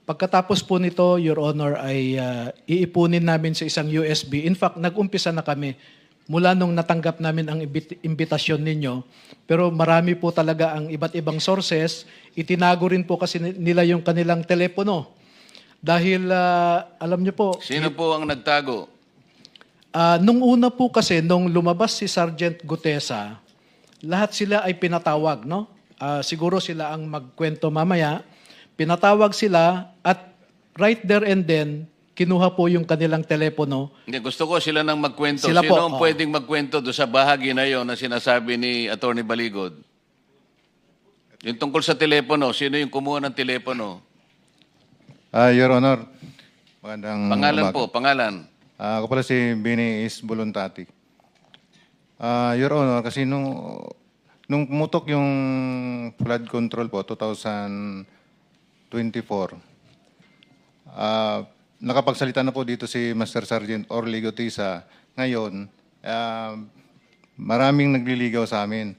Pagkatapos po nito, Your Honor, ay iipunin namin sa isang USB. In fact, nag-umpisa na kami mula nung natanggap namin ang imbitasyon ninyo. Pero marami po talaga ang iba't ibang sources. Itinago rin po kasi nila yung kanilang telepono. Dahil alam niyo po, Sino po ang nagtago? nung una po kasi, nung lumabas si Sergeant Gutesa, lahat sila ay pinatawag, no? Siguro sila ang magkwento mamaya. Pinatawag sila at right there and then, kinuha po yung kanilang telepono. Hindi, gusto ko sila nang magkwento. Sila Sino po, ang pwedeng magkwento doon sa bahagi na yon na sinasabi ni Attorney Baligod? Yung tungkol sa telepono, sino yung kumuha ng telepono? Your Honor, magandang Pangalan umaga. po, pangalan. Ako pala si Bini is Buluntati. Your Honor, kasi nung pumutok yung flood control po, 2024, nakapagsalita na po dito si Master Sergeant Orly Gutisa. Ngayon, maraming nagliligaw sa amin.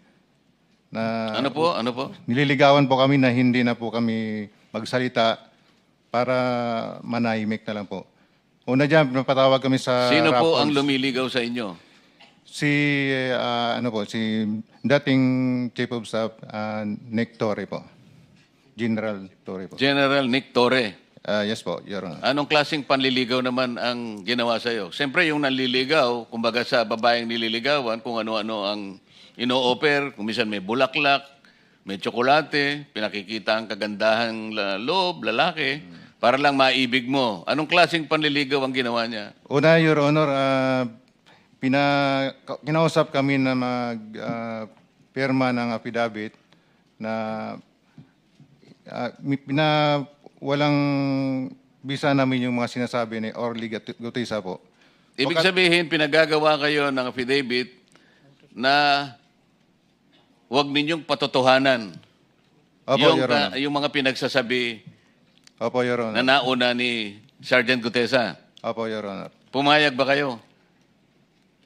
Ano po? Ano po? Nililigawan po kami na hindi na po kami magsalita para manahimik na lang po. Una dyan, napatawag kami sa Sino po Raffles. ang lumiligaw sa inyo? Si dating Chief of Staff, Nick Torre po. General Torre po. General Nick Torre. Yes po, Your Honor. Anong klaseng panliligaw naman ang ginawa sa iyo? Siyempre yung nanliligaw, kumbaga sa babaeng nililigawan, kung ano-ano ang ino-offer, kung minsan may bulaklak, may tsokolate, pinakikita ang kagandahang loob, lalaki, para lang maibig mo. Anong klaseng panliligaw ang ginawa niya? Una, Your Honor, kinausap kami na pirma ng affidavit na walang bisa namin yung mga sinasabi ni Orly Gutisa po. Ibig sabihin, pinagagawa kayo ng affidavit na huwag ninyong patotohanan Opo, Your Honor. yung mga pinagsasabi Opo, Your na Honor. nauna ni Sergeant Gutesa. Opo, Your Honor. Pumayag ba kayo?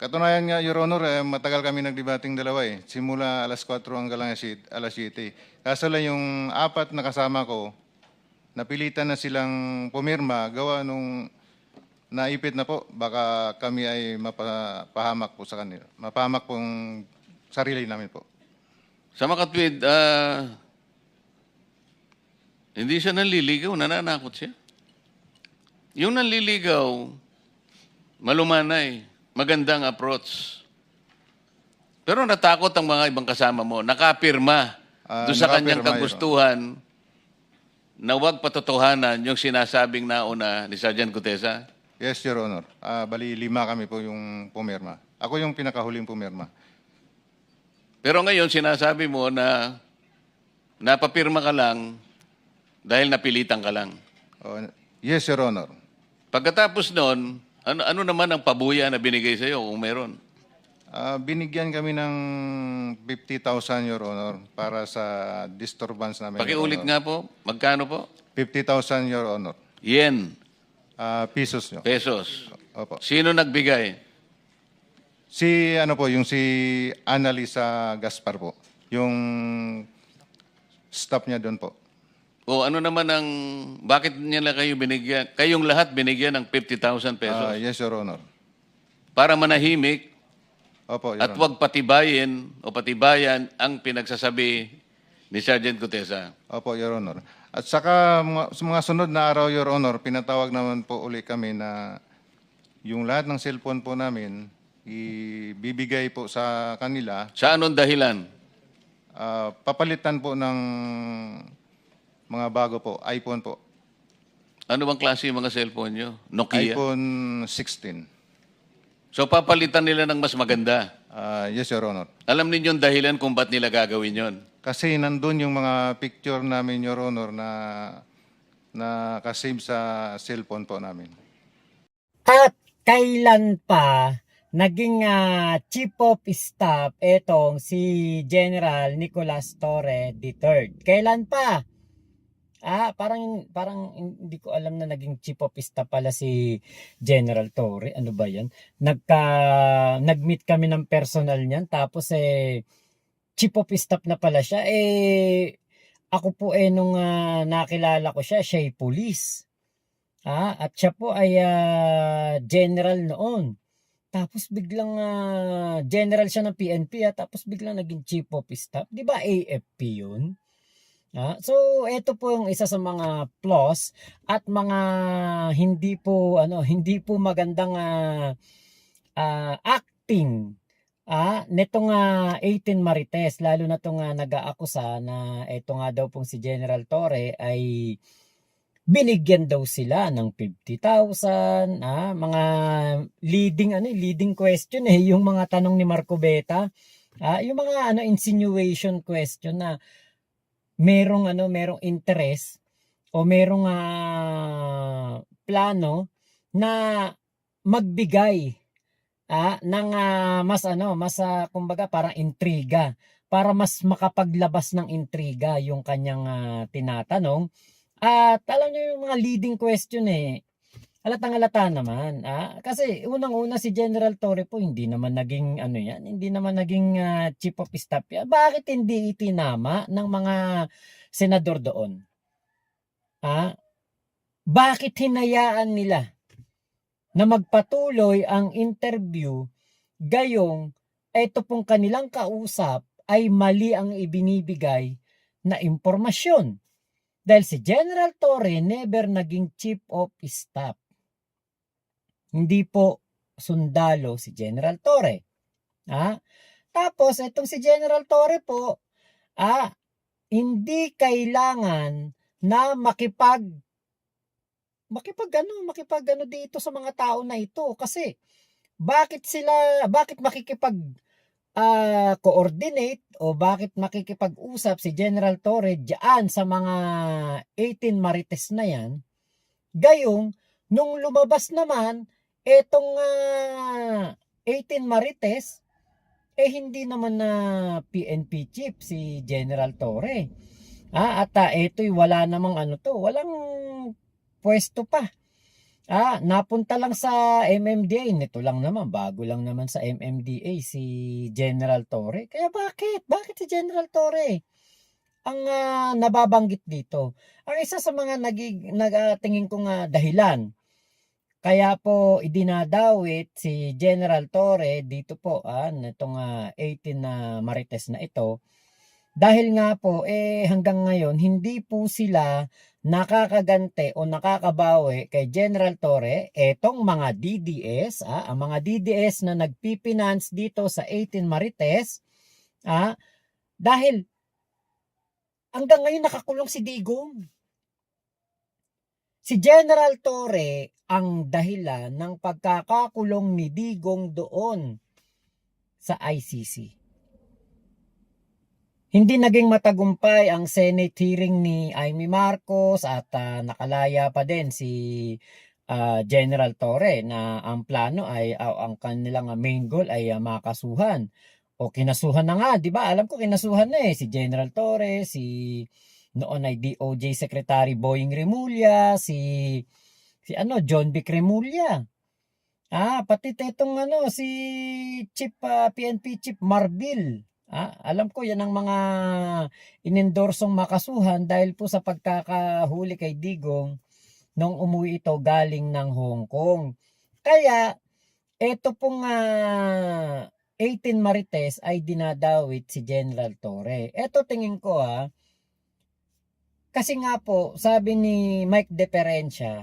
Katunayan nga, Your Honor, matagal kami nagdebating dalawa eh. Simula alas 4 hanggang alas 7. Kaso lang yung apat na kasama ko, napilitan na silang pumirma, gawa nung naipit na po, baka kami ay mapahamak po sa kanila. Mapahamak pong sarili namin po. Sa makatwid, hindi siya nanliligaw, nananakot siya. Yung nanliligaw, malumanay, magandang approach. Pero natakot ang mga ibang kasama mo, nakapirma doon sa kanyang nakapirma, Your kagustuhan na huwag patotohanan yung sinasabing nauna ni Sergeant Gutesa. Yes, Your Honor. Bali, 5 kami po yung pumirma. Ako yung pinakahuling pumirma. Pero ngayon, sinasabi mo na napapirma ka lang dahil napilitan ka lang. Yes, Your Honor. Pagkatapos noon, ano naman ang pabuya na binigay sa iyo kung meron? Binigyan kami ng 50,000, Your Honor, para sa disturbance namin. Your Pakiulit Honor. nga po, magkano po? 50,000, Your Honor. Yen, Pesos nyo. pesos. Opo. Sino nagbigay? Si Annalisa Gaspar po. Yung staff niya doon po. O ano naman ang, bakit nila kayo binigyan? Kayong lahat binigyan ng 50,000 pesos Yes, Your Honor. para manahimik Opo, Your at Honor. huwag patibayin o patibayan ang pinagsasabi ni Sergeant Gutesa. Opo, Your Honor. At saka sa mga sunod na araw, Your Honor, pinatawag naman po uli kami na yung lahat ng cellphone po namin ibibigay po sa kanila. Sa anong dahilan? Papalitan po ng mga bago po, iPhone po. Ano bang klase yung mga cellphone nyo? Nokia? iPhone 16. So papalitan nila ng mas maganda. Yes, Your Honor. Alam ninyong dahilan kung ba't nila gagawin yon? Kasi nandun yung mga picture namin, Your Honor, na nakasave sa cellphone po namin. At kailan pa naging Chief of Staff etong si General Nicolas Torre III? Kailan pa? Parang hindi ko alam na naging Chief of Staff pala si General Torre. Ano ba 'yan? Nag-meet kami ng personal niyan, tapos Chief of Staff na pala siya. ako po nung nakilala ko siya'y pulis. At siya po ay general noon. Tapos biglang general siya ng PNP tapos biglang naging chief of staff. 'Di ba AFP 'yun? So ito po yung isa sa mga flaws at mga hindi po magandang acting nitong 18 Marites, lalo na 'tong nag-aakusa na ito nga daw pong si General Torre ay binigyan daw sila ng 50,000, mga leading question yung mga tanong ni Marco Beta, yung mga insinuation question na merong interest o merong plano na magbigay ng mas kumbaga parang intriga para mas makapaglabas ng intriga yung kanyang tinatanong. At alam niyo yung mga leading question halatang-halata naman. Kasi unang-una si General Torre po hindi naman naging hindi naman naging chief of staff yan. Bakit hindi itinama ng mga senador doon? Bakit hinayaan nila na magpatuloy ang interview gayong ito pong kanilang kausap ay mali ang ibinibigay na impormasyon? Dahil si General Torre never naging chief of staff. Hindi po sundalo si General Torre. Tapos itong si General Torre po, hindi kailangan na makipag dito sa mga tao na ito kasi bakit makikipag coordinate o bakit makikipag-usap si General Torre diyan sa mga 18 Marites na yan, gayong nung lumabas naman etong 18 Marites hindi naman na PNP chief si General Torre. At ito'y wala namang walang pwesto pa. Napunta lang sa MMDA. Nito lang naman, bago lang naman sa MMDA si General Torre. Kaya bakit? Bakit si General Torre ang nababanggit dito? Ang isa sa mga tingin kong dahilan kaya po idinadawit si General Torre dito po nitong 18 Marites na ito. Dahil nga po hanggang ngayon hindi po sila nakakagante o nakakabawi kay General Torre etong mga DDS, ang mga DDS na nagpipinance dito sa 18 Marites, dahil hanggang ngayon nakakulong si Digong. Si General Torre ang dahilan ng pagkakakulong ni Digong doon sa ICC. Hindi naging matagumpay ang Senate hearing ni Amy Marcos at nakalaya pa din si General Torre na ang plano ay ang kanilang main goal ay makasuhan. O kinasuhan na nga, 'di ba? Alam ko kinasuhan na si General Torre, si noon ay DOJ Secretary Boying Remulla, si John Vic Remulla. Pati tetong si Chief PNP Chief Marbil. Alam ko yan ang mga inendorsong makasuhan dahil po sa pagkakahuli kay Digong nung umuwi ito galing ng Hong Kong. Kaya ito pong 18 Marites ay dinadawit si General Torre. Ito tingin ko kasi nga po sabi ni Mike Deperencia,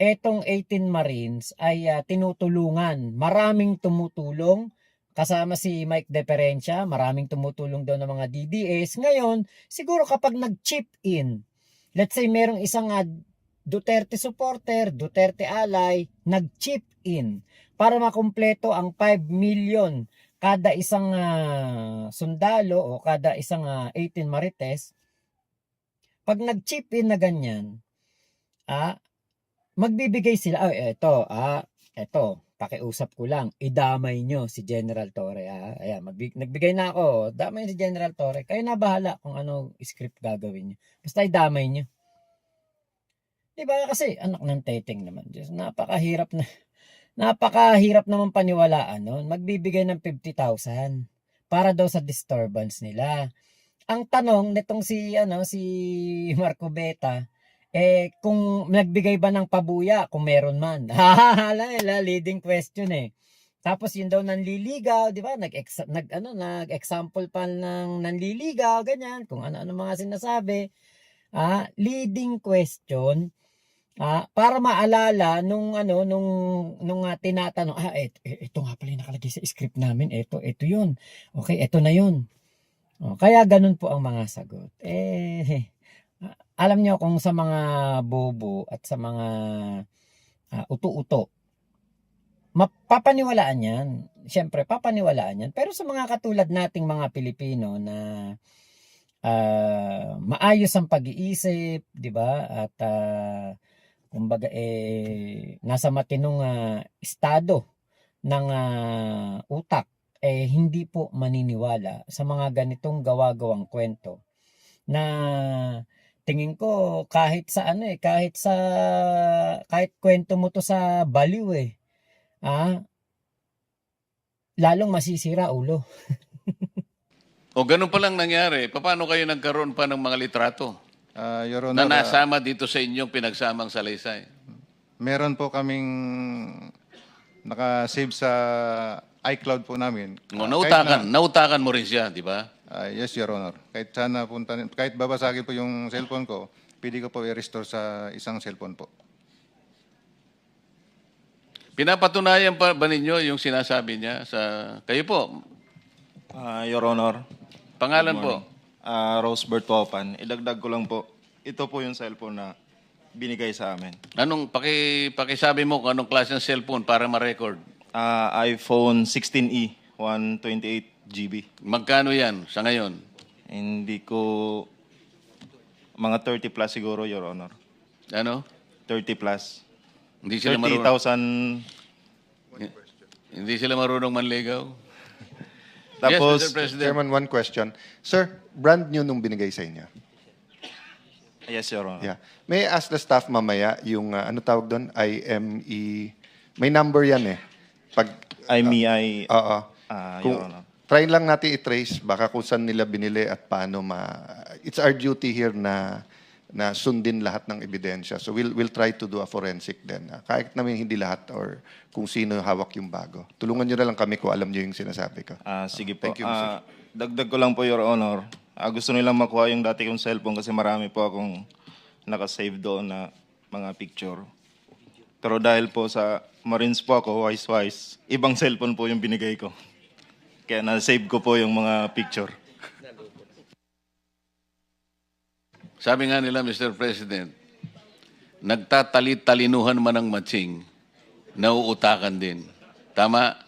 etong 18 Marines ay tinutulungan. Maraming tumutulong. Kasama si Mike Deperencia, maraming tumutulong daw ng mga DDS. Ngayon, siguro kapag nag-chip in, let's say merong isang Duterte supporter, Duterte ally, nag-chip in para makumpleto ang 5 million kada isang sundalo o kada isang 18 Marites. Pag nag-chip in na ganyan, magbibigay sila, eto, pakiusap ko lang, idamay nyo si General Torre. Ayan, nagbigay na ako, damay si General Torre. Kayo na bahala kung ano script gagawin nyo. Basta idamay nyo. Diba? Kasi anak ng teteng naman. Diyos, napakahirap naman paniwalaan. No? Magbibigay ng 50,000 para daw sa disturbance nila. ang tanong nitong si Marco Beta, kung nagbigay ba ng pabuya kung meron man. Leading question eh. Tapos yun daw nanliligaw, di ba? Nag-example pa ng nanliligaw, ganyan, kung ano-ano mga sinasabi. Leading question. Para maalala nung tinatanong, ito nga pala yung nakalagay sa script namin, ito 'yun. Okay, ito na 'yun. Kaya ganun po ang mga sagot. Alam niyo kung sa mga bobo at sa mga uto-uto, mapapaniwalaan 'yan. Siyempre, papaniwalaan 'yan. Pero sa mga katulad nating mga Pilipino na maayos ang pag-iisip, 'di ba? At kumbaga nasa matinong estado ng utak, hindi po maniniwala sa mga ganitong gawa-gawang kwento na tingin ko kahit kwento mo to sa baliw lalong masisira ulo. O ganun palang nangyari, paano kayo nagkaroon pa ng mga litrato Your na Honor, nasama dito sa inyong pinagsamang salaysay? meron po kaming naka-save sa iCloud po namin. Nautakan mo rin siya, di ba? Yes, Your Honor. Kahit babasagin po yung cellphone ko, pwede ko po i-restore sa isang cellphone po. Pinapatunayan pa ba ninyo yung sinasabi niya sa... Kayo po, Your Honor, pangalan po. Rosebert Popan. Idagdag ko lang po, ito po yung cellphone na binigay sa amin. Pakisabi mo kung anong klase ng cellphone para ma-record. iPhone 16e, 128 GB. Magkano yan sa ngayon? Hindi ko, mga 30 plus siguro, Your Honor. Ano? 30 plus. Hindi sila marunong, 30,000. hindi sila marunong manligaw? Tapos, yes, Mr. President. Chairman, one question. Sir, brand new nung binigay sa inyo. yes, Your Honor. Yeah. May I ask the staff mamaya yung, ano tawag doon? IME. May number yan eh. Pag, IMEI, oo. Your Honor. Try lang natin i-trace baka kung saan nila binili at paano It's our duty here na sundin lahat ng ebidensya. So we'll try to do a forensic din. Kahit namin hindi lahat or kung sino hawak yung bago. Tulungan nyo na lang kami kung alam nyo yung sinasabi ko. Sige po. Thank you, Mr. Dagdag ko lang po, Your Honor. Gusto nilang makuha yung dati kong cellphone kasi marami po akong nakasave doon na mga picture. Pero dahil po sa Marines po ako, wise, ibang cellphone po yung binigay ko. Kaya na-save ko po yung mga picture. Sabi nga nila, Mr. President, nagtatalit-talinuhan man ang matching, nauutakan din. Tama?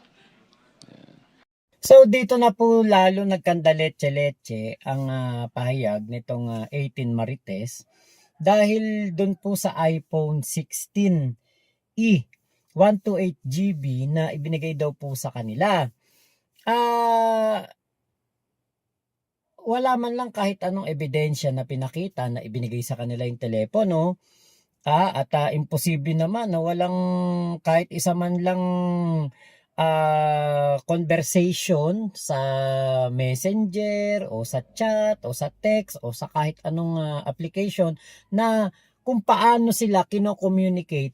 So dito na po lalo nagkandaletse-letse ang pahayag nitong 18 Marites dahil doon po sa iPhone 16e 128 GB na ibinigay daw po sa kanila. Wala man lang kahit anong ebidensya na pinakita na ibinigay sa kanila yung telepono. At imposible naman na walang kahit isa man lang conversation sa messenger o sa chat o sa text o sa kahit anong application na kung paano sila kino-communicate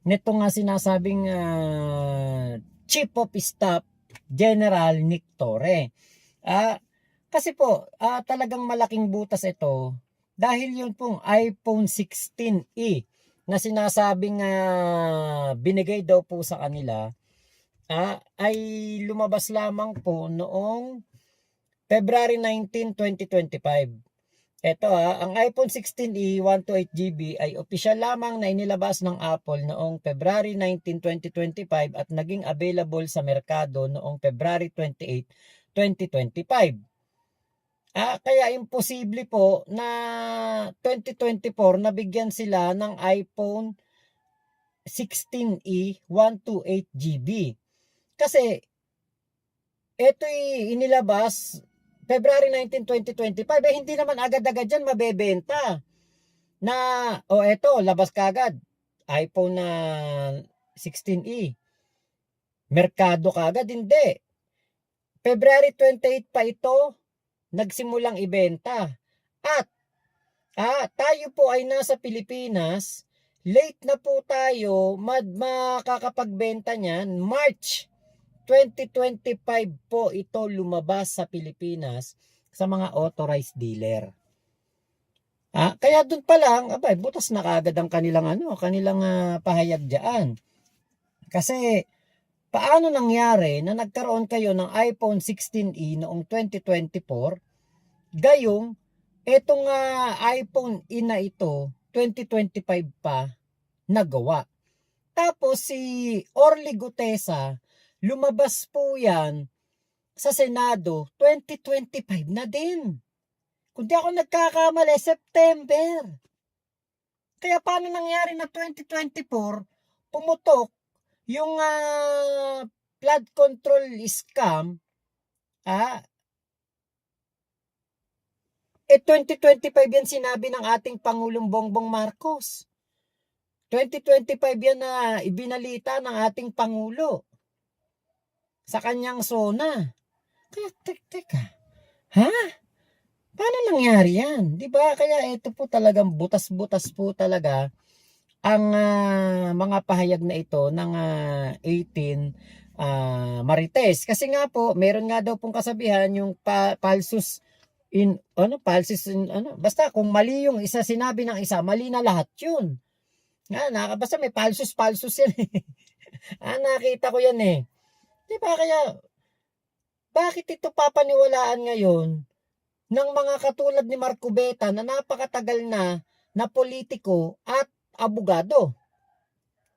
nito nga sinasabing Chief of Staff General Nick Torre. Kasi po, talagang malaking butas ito dahil yun pong iPhone 16e na sinasabing binigay daw po sa kanila ay lumabas lamang po noong February 19, 2025. Ito ang iPhone 16e 128 GB ay opisyal lamang na inilabas ng Apple noong February 19, 2025 at naging available sa merkado noong February 28, 2025. Kaya imposible po na 2024 nabigyan sila ng iPhone 16e 128 GB. Kasi ito'y inilabas February 19, 2025. Hindi naman agad-agad yan mabebenta. Eto, labas kagad. iPhone na 16e. Merkado kagad, hindi. February 28 pa ito nagsimulang ibenta. At tayo po ay nasa Pilipinas, late na po tayo makakapagbenta niyan. March 2025 po ito lumabas sa Pilipinas sa mga authorized dealer. Kaya doon pa lang, butas na kagad ang kanilang pahayag diyan. Kasi paano nangyari na nagkaroon kayo ng iPhone 16e noong 2024, gayong etong iPhone E na ito 2025 pa nagawa. Tapos si Orly Gutesa, lumabas po yan sa Senado 2025 na din. Kung di ako nagkakamali, September. Kaya paano nangyari na 2024, pumutok yung flood control scam, 2025 yan sinabi ng ating Pangulong Bongbong Marcos. 2025 yan na ibinalita ng ating Pangulo sa kanyang SONA. Kaya, teka, paano nangyari yan? Diba? Kaya ito po talagang butas-butas po talaga ang mga pahayag na ito ng 18 Marites. Kasi nga po, meron nga daw pong kasabihan yung falsus basta kung mali yung isa sinabi ng isa, mali na lahat yun. Basta may falsus yan eh. Nakita ko yan eh. Diba? Kaya bakit ito papaniwalaan ngayon ng mga katulad ni Marcubeta na napakatagal na politiko at abogado?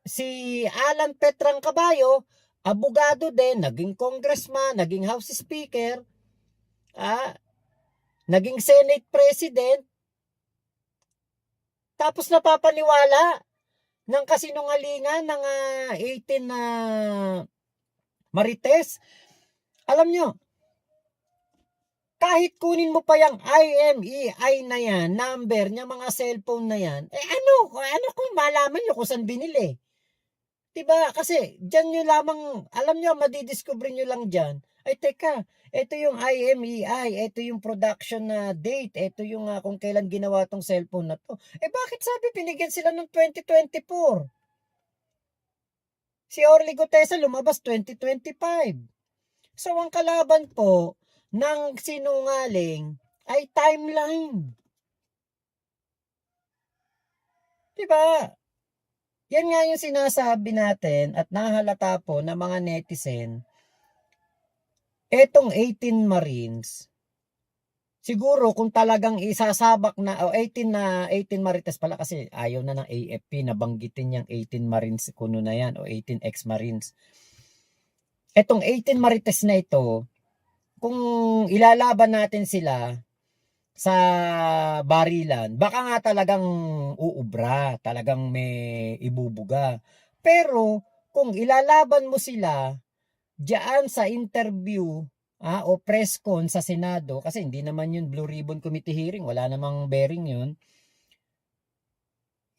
Si Alan Petrang Caballo, abogado din, naging congressman, naging House Speaker, naging Senate President, tapos napapaniwala ng kasinungalingan ng 18 Marites. Alam nyo, kahit kunin mo pa yung IMEI na yan, number niya, mga cellphone na yan, ano kung malaman nyo kung saan binili? Diba? Kasi dyan nyo lamang, alam nyo, madidiscover nyo lang dyan, ay teka, ito yung IMEI, ito yung production na date, ito yung kung kailan ginawa tong cellphone na to. Bakit sabi binigyan sila ng 2024? Si Orly Gutesa lumabas 2025. So ang kalaban po ng sinungaling ay timeline. Diba? Yan nga yung sinasabi natin at nahalata po ng mga netizen. Etong 18 Marines, siguro kung talagang isasabak na, 18 Marites pala kasi ayaw na ng AFP na banggitin yung 18 Marines kuno na yan o 18 ex-Marines. Etong 18 Marites na ito, kung ilalaban natin sila sa barilan, baka nga talagang uubra, talagang may ibubuga. Pero kung ilalaban mo sila diyan sa interview o press con sa Senado, kasi hindi naman yun Blue Ribbon Committee hearing, wala namang bearing yun,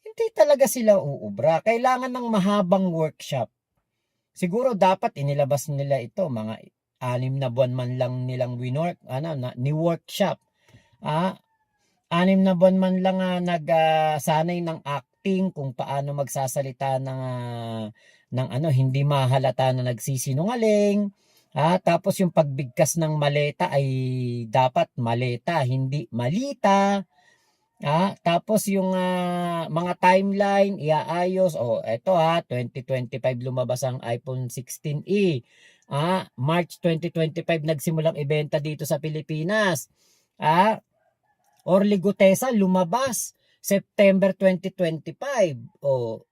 hindi talaga sila uubra. Kailangan ng mahabang workshop. Siguro dapat inilabas nila ito, mga 6 na buwan man lang nilang ni workshop. 6 na buwan man lang nagsanay ng acting kung paano magsasalita ng hindi mahalata na nagsisinungaling. Tapos yung pagbigkas ng maleta ay dapat maleta, hindi malita. Tapos yung mga timeline iaayos. Eto 2025 lumabas ang iPhone 16e. March 2025 nagsimulang ibenta dito sa Pilipinas. Orly Gutesa lumabas September 2025.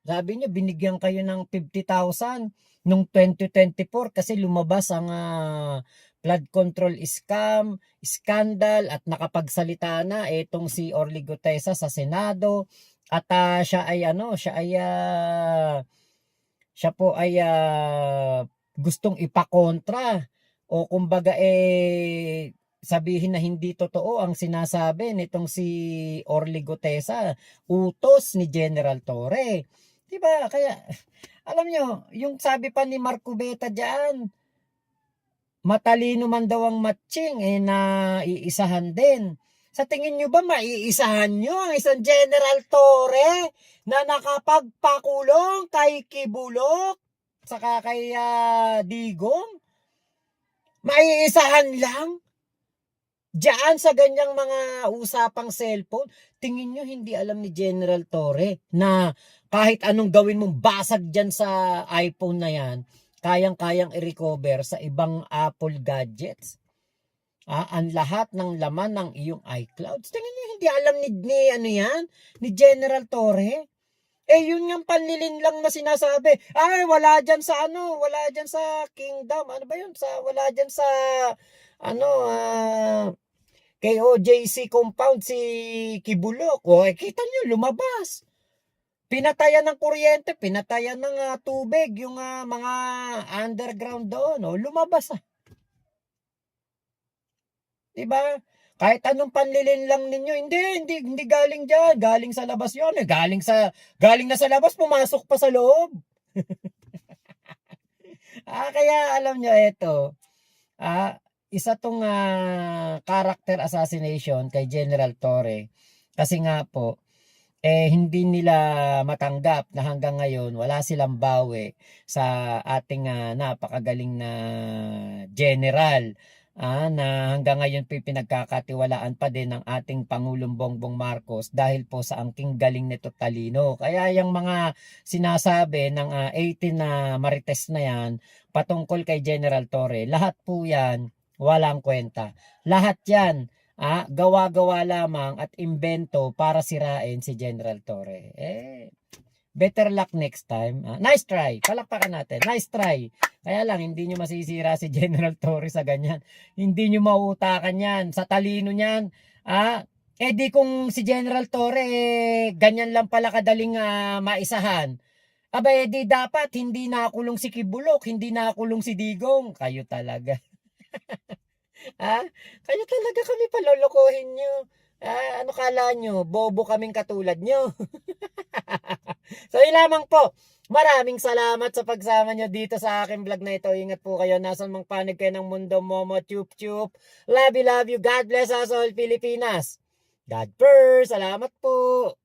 Sabi niyo binigyan kayo ng 50,000 nung 2024 kasi lumabas ang flood control scandal at nakapagsalita na etong si Orly Gutesa sa Senado at siya po ay gustong ipakontra o kumbaga sabihin na hindi totoo ang sinasabi nitong si Orly Gutesa, utos ni General Torre. Diba? Kaya, alam nyo, yung sabi pa ni Marcubeta dyan, matalino man daw ang matching, na iisahan din. Sa tingin nyo ba maiisahan nyo ang isang General Torre na nakapagpakulong kay Kibulok saka kay Digong? Maiisahan lang? Diyan sa ganyang mga usapang cellphone, tingin nyo hindi alam ni General Torre na kahit anong gawin mong basag dyan sa iPhone na yan, kayang-kayang i-recover sa ibang Apple gadgets. Ang lahat ng laman ng iyong iCloud. Tingin nyo hindi alam ni General Torre? Yun yung panlilin lang na sinasabi. Wala dyan sa wala dyan sa Kingdom. Ano ba yun? Wala dyan sa KOJC compound si Kibulok. Kita nyo, lumabas. Pinatayan ng kuryente, pinatayan ng tubig, yung mga underground doon. Lumabas. Diba? Kahit anong panlilin lang ninyo, hindi galing dyan. Galing sa labas yun. Galing na sa labas, pumasok pa sa loob. Kaya alam nyo, ito. Isa tong character assassination kay General Torre. Kasi nga po, hindi nila matanggap na hanggang ngayon wala silang bawi sa ating napakagaling na general. Na hanggang ngayon pinagkakatiwalaan pa din ng ating Pangulong Bongbong Marcos dahil po sa angking galing nito talino. Kaya yung mga sinasabi ng 18 na marites na yan patungkol kay General Torre, lahat po yan walang kwenta. Lahat yan gawa-gawa lamang at imbento para sirain si General Torre. Better luck next time. Nice try. Palakpakan natin. Nice try. Kaya lang, hindi nyo masisira si General Torre sa ganyan. Hindi nyo mautakan yan. Sa talino niyan. Di kung si General Torre, ganyan lang pala kadaling maisahan. Di dapat hindi nakulong si Kibulok, hindi nakulong si Digong. Kayo talaga. Kayo talaga kami palolokohin nyo. Ano kala nyo? Bobo kaming katulad nyo. So yun lamang po. Maraming salamat sa pagsama nyo dito sa aking vlog na ito. Ingat po kayo. Nasaan mang panig kayo ng mundo, Momo, Chup Chup. Love you, love you. God bless us all, Pilipinas. God first. Salamat po.